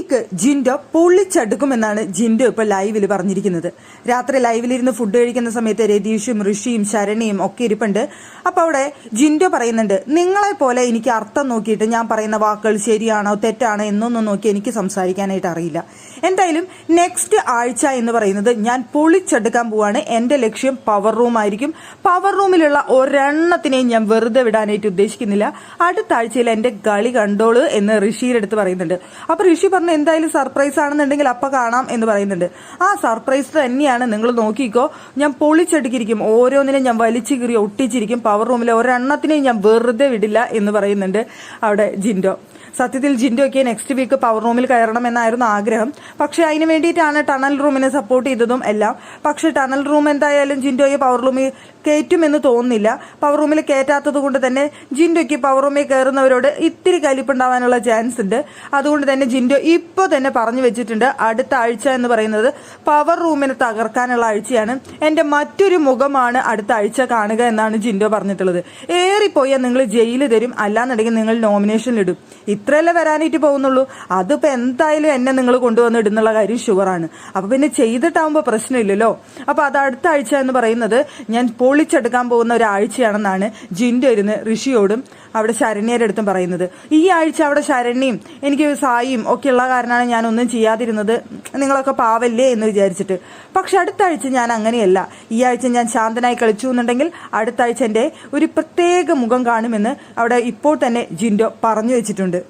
Week Jinto പൊള്ളിച്ചടുക്കുമെന്നാണ് Jinto ഇപ്പൊ ലൈവിൽ പറഞ്ഞിരിക്കുന്നത്. രാത്രി ലൈവിലിരുന്ന് ഫുഡ് കഴിക്കുന്ന സമയത്ത് രതീഷും ഋഷിയും ശരണിയും ഒക്കെ ഇരിപ്പുണ്ട്. അപ്പൊ അവിടെ ജിൻഡോ പറയുന്നുണ്ട്, നിങ്ങളെ പോലെ എനിക്ക് അർത്ഥം നോക്കിയിട്ട് ഞാൻ പറയുന്ന വാക്കുകൾ ശരിയാണോ തെറ്റാണോ എന്നൊന്നും നോക്കി എനിക്ക് സംസാരിക്കാനായിട്ട് അറിയില്ല. എന്തായാലും നെക്സ്റ്റ് ആഴ്ച എന്ന് പറയുന്നത് ഞാൻ പൊളിച്ചെടുക്കാൻ പോവാണ്. എന്റെ ലക്ഷ്യം പവർ റൂം ആയിരിക്കും. പവർ റൂമിലുള്ള ഒരെണ്ണത്തിനെയും ഞാൻ വെറുതെ വിടാനായിട്ട് ഉദ്ദേശിക്കുന്നില്ല. അടുത്ത ആഴ്ചയിൽ എന്റെ കളി കണ്ടോളൂ എന്ന് ഋഷിയുടെ അടുത്ത് പറയുന്നുണ്ട്. അപ്പൊ ഋഷി പറഞ്ഞു, എന്തായാലും സർപ്രൈസ് ആണെന്നുണ്ടെങ്കിൽ അപ്പൊ കാണാം എന്ന് പറയുന്നുണ്ട്. ആ സർപ്രൈസ് തന്നെയാണ്, നിങ്ങൾ നോക്കിക്കോ, ഞാൻ പൊളിച്ചെടുക്കിരിക്കും, ഓരോന്നിനും ഞാൻ വലിച്ചു കീറി ഒട്ടിച്ചിരിക്കും, പവർ റൂമിലെ ഒരെണ്ണത്തിനെയും ഞാൻ വെറുതെ വിടില്ല എന്ന് പറയുന്നുണ്ട് അവിടെ ജിൻഡോ. സത്യത്തിൽ ജിൻഡോയ്ക്ക് നെക്സ്റ്റ് വീക്ക് പവർ റൂമിൽ കയറണം എന്നായിരുന്നു ആഗ്രഹം. പക്ഷെ അതിന് വേണ്ടിയിട്ടാണ് ടണൽ റൂമിനെ സപ്പോർട്ട് ചെയ്തതും എല്ലാം. പക്ഷെ ടണൽ റൂം എന്തായാലും ജിൻഡോയെ പവർ റൂമിൽ കയറ്റുമെന്ന് തോന്നുന്നില്ല. പവർ റൂമിൽ കയറ്റാത്തത് കൊണ്ട് തന്നെ ജിൻഡോയ്ക്ക് പവർ റൂമിൽ കയറുന്നവരോട് ഇത്തിരി കലിപ്പുണ്ടാവാനുള്ള ചാൻസ് ഉണ്ട്. അതുകൊണ്ട് തന്നെ ജിൻഡോ ഇപ്പോൾ തന്നെ പറഞ്ഞു വെച്ചിട്ടുണ്ട്, അടുത്ത ആഴ്ച എന്ന് പറയുന്നത് പവർ റൂമിനെ തകർക്കാനുള്ള ആഴ്ചയാണ്, എന്റെ മറ്റൊരു മുഖമാണ് അടുത്ത ആഴ്ച കാണുക എന്നാണ് ജിൻഡോ പറഞ്ഞിട്ടുള്ളത്. ഏറിപ്പോയാൽ നിങ്ങൾ ജയില് തരും, അല്ലാന്നുണ്ടെങ്കിൽ നിങ്ങൾ നോമിനേഷനിലിടും. ഇത്രയല്ലേ വരാനായിട്ട് പോകുന്നുള്ളൂ. അതിപ്പോ എന്തായാലും എന്നെ നിങ്ങൾ കൊണ്ടുവന്ന് ഇടുന്നുള്ള കാര്യം ഷുവറാണ്. അപ്പൊ പിന്നെ ചെയ്തിട്ടാവുമ്പോ പ്രശ്നമില്ലല്ലോ. അപ്പൊ അത് അടുത്ത ആഴ്ച എന്ന് പറയുന്നത് ഞാൻ പൊളിച്ചെടുക്കാൻ പോകുന്ന ഒരാഴ്ചയാണെന്നാണ് ജിൻഡോ ഇരുന്ന് ഋഷിയോടും അവിടെ ശരണ്യയുടെ അടുത്തും പറയുന്നത്. ഈ ആഴ്ച അവിടെ ശരണ്യയും എനിക്ക് സായിയും ഒക്കെ ഉള്ള കാരണമാണ് ഞാൻ ഒന്നും ചെയ്യാതിരുന്നത്, നിങ്ങളൊക്കെ പാവല്ലേ എന്ന് വിചാരിച്ചിട്ട്. പക്ഷെ അടുത്ത ആഴ്ച ഞാൻ അങ്ങനെയല്ല. ഈ ആഴ്ച ഞാൻ ശാന്തനായി കളിച്ചു എന്നുണ്ടെങ്കിൽ അടുത്ത ആഴ്ച എന്റെ ഒരു പ്രത്യേക മുഖം കാണുമെന്ന് അവിടെ ഇപ്പോൾ തന്നെ ജിൻഡോ പറഞ്ഞു വെച്ചിട്ടുണ്ട്.